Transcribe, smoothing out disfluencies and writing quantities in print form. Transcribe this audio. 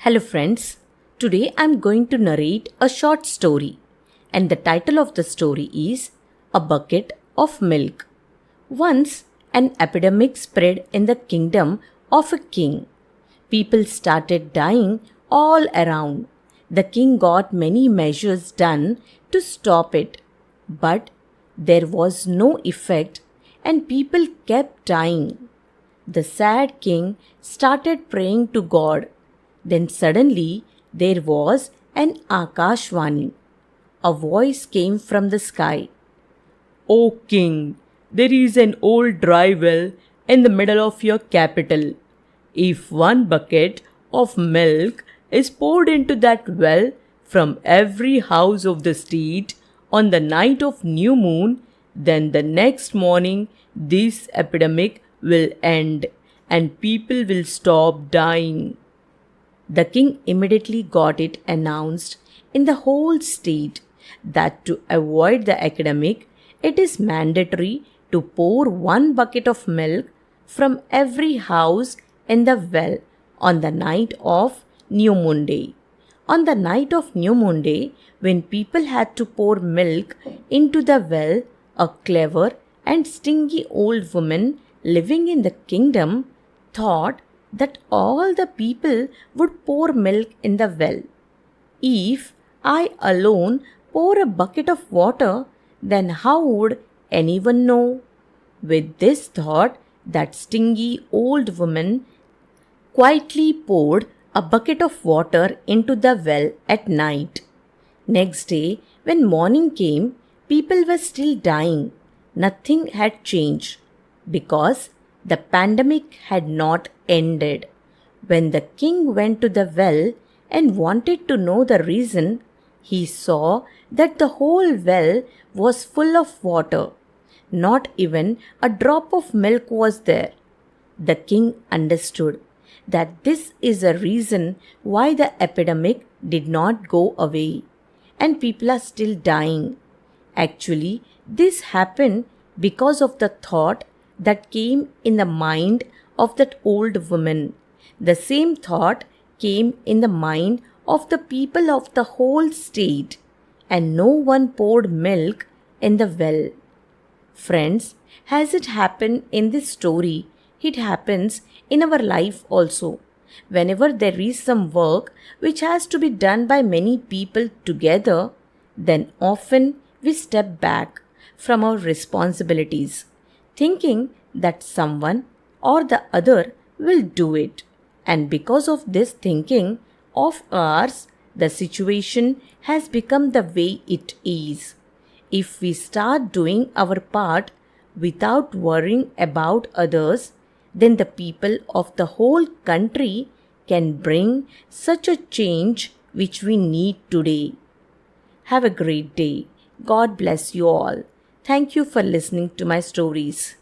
Hello friends, today I am going to narrate a short story and the title of the story is A Bucket of Milk. Once an epidemic spread in the kingdom of a king. People started dying all around. The king got many measures done to stop it, but there was no effect and people kept dying. The sad king started praying to God. Then suddenly there was an Akashvani. A voice came from the sky. O king, there is an old dry well in the middle of your capital. If one bucket of milk is poured into that well from every house of the street on the night of new moon, then the next morning this epidemic will end and people will stop dying. The king immediately got it announced in the whole state that to avoid the epidemic, it is mandatory to pour one bucket of milk from every house in the well on the night of New Moon Day. On the night of New Moon Day, when people had to pour milk into the well, a clever and stingy old woman living in the kingdom thought that all the people would pour milk in the well. If I alone pour a bucket of water, then how would anyone know? With this thought, that stingy old woman quietly poured a bucket of water into the well at night. Next day, when morning came, people were still dying. Nothing had changed because the pandemic had not ended. When the king went to the well and wanted to know the reason, he saw that the whole well was full of water. Not even a drop of milk was there. The king understood that this is a reason why the epidemic did not go away and people are still dying. Actually, this happened because of the thought that came in the mind of that old woman. The same thought came in the mind of the people of the whole state, and no one poured milk in the well. Friends, as it happened in this story, it happens in our life also. Whenever there is some work which has to be done by many people together, then often we step back from our responsibilities, thinking that someone or the other will do it. And because of this thinking of ours, the situation has become the way it is. If we start doing our part without worrying about others, then the people of the whole country can bring such a change which we need today. Have a great day. God bless you all. Thank you for listening to my stories.